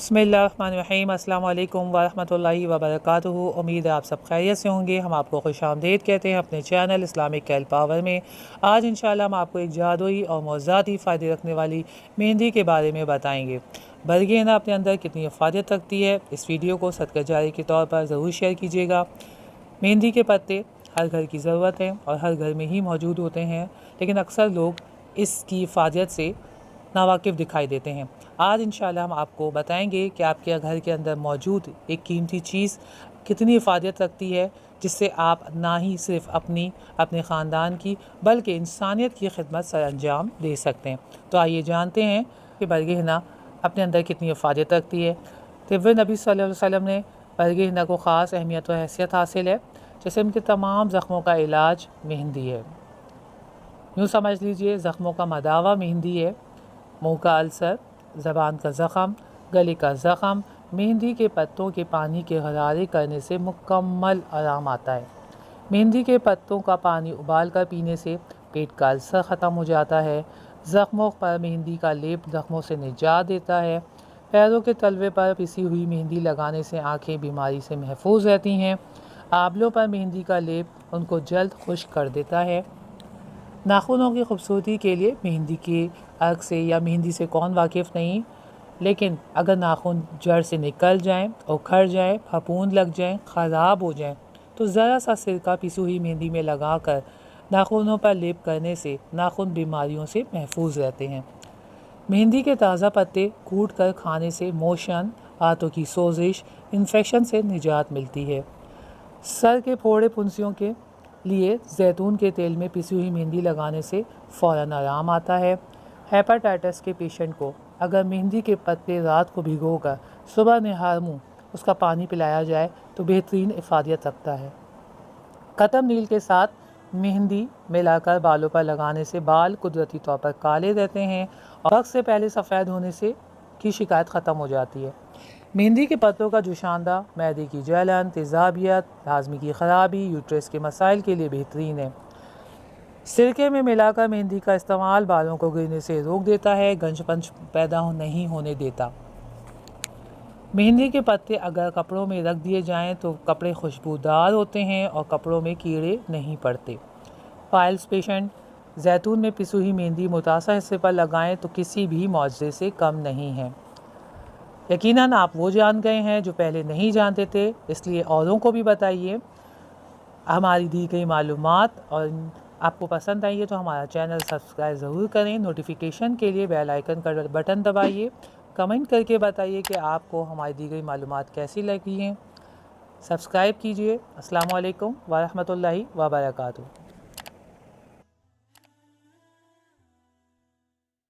बिस्मिल्लाहिर्रहमानिर्रहीम अस्सलाम वालेकुम वरहमतुल्लाहि वबरकातुहू। उम्मीद है आप सब खैरियत से होंगे। हम आपको खुशामदीद कहते हैं अपने चैनल इस्लामिक कैल पावर में। आज इंशाल्लाह हम आपको एक जादुई और मौज़ाती फ़ायदे रखने वाली मेहंदी के बारे में बताएंगे। बरगे हिना अपने अंदर कितनी अफादियत रखती है, इस वीडियो को सदका जारी के तौर पर ज़रूर शेयर कीजिएगा। मेहंदी के पत्ते हर घर की ज़रूरत है और हर घर में ही मौजूद होते हैं, लेकिन अक्सर लोग इसकी अफादियत से नावाकिफ़ दिखाई देते हैं। आज इंशाल्लाह हम आपको बताएंगे कि आपके घर के अंदर मौजूद एक कीमती चीज़ कितनी इफ़ादियत रखती है, जिससे आप ना ही सिर्फ अपने ख़ानदान की बल्कि इंसानियत की खिदमत सर अंजाम दे सकते हैं। तो आइए जानते हैं कि बरगे हिना अपने अंदर कितनी इफ़ादियत रखती है। तिब्ब नबी सल्लल्लाहु अलैहि वसल्लम ने बरगे हिना को ख़ास अहमियत और हैसियत हासिल है। जैसे उनके तमाम ज़ख्मों का इलाज मेहंदी है। यूँ समझ लीजिए ज़ख्मों का मदावा मेहंदी है। मुँह का अल्सर, ज़बान का ज़ख़म, गले का ज़ख़म मेहंदी के पत्तों के पानी के गरारे करने से मुकम्मल आराम आता है। मेहंदी के पत्तों का पानी उबाल कर पीने से पेट का अल्सर ख़त्म हो जाता है। ज़ख्मों पर मेहंदी का लेप ज़ख्मों से निजात देता है। पैरों के तलवे पर पिसी हुई मेहंदी लगाने से आँखें बीमारी से महफूज रहती हैं। आंवलों पर मेहंदी का लेप उनको जल्द खुश्क कर देता है। नाखूनों की खूबसूरती के लिए मेहंदी के अर्क से या मेहंदी से कौन वाकिफ़ नहीं, लेकिन अगर नाखून जड़ से निकल जाएं, उखड़ जाएं, फफूंद लग जाएं, ख़राब हो जाएं, तो ज़रा सा सिरका पिसी हुई मेहंदी में लगाकर नाखूनों पर लेप करने से नाखून बीमारियों से महफूज रहते हैं। मेहंदी के ताज़ा पत्ते कूट कर खाने से मोशन, हाथों की सोजिश, इन्फेक्शन से निजात मिलती है। सर के फोड़े फुंसियों के लिए जैतून के तेल में पिसी हुई मेहंदी लगाने से फ़ौरन आराम आता है। हेपेटाइटिस के पेशेंट को अगर मेहंदी के पत्ते रात को भिगोकर सुबह निहार मुँह उसका पानी पिलाया जाए तो बेहतरीन इफ़ादियत रखता है। ख़त्म नील के साथ मेहंदी मिलाकर बालों पर लगाने से बाल कुदरती तौर पर काले रहते हैं और वक्त से पहले सफ़ेद होने से की शिकायत ख़त्म हो जाती है। मेहंदी के पत्तों का जुशांदा मैदे की जलन, तेज़ाबियत, हाज़मे की ख़राबी, यूट्रस के मसाइल के लिए बेहतरीन है। सिरके में मिलाकर मेहंदी का इस्तेमाल बालों को गिरने से रोक देता है, गंजपंज पैदा नहीं होने देता। मेहंदी के पत्ते अगर कपड़ों में रख दिए जाएं तो कपड़े खुशबूदार होते हैं और कपड़ों में कीड़े नहीं पड़ते। फाइल्स पेशेंट जैतून में पिसी हुई मेहंदी मुतासा हिस्से पर लगाएं तो किसी भी मुआवजे से कम नहीं है। यकीनन आप वो जान गए हैं जो पहले नहीं जानते थे, इसलिए औरों को भी बताइए। हमारी दी गई मालूमात और आपको पसंद आई है तो हमारा चैनल सब्सक्राइब ज़रूर करें। नोटिफिकेशन के लिए बेल आइकन का बटन दबाइए। कमेंट करके बताइए कि आपको हमारी दी गई मालूमात कैसी लगी हैं। सब्सक्राइब कीजिए। अस्सलाम वालेकुम वरहमतुल्लाहि वबरकातुहू।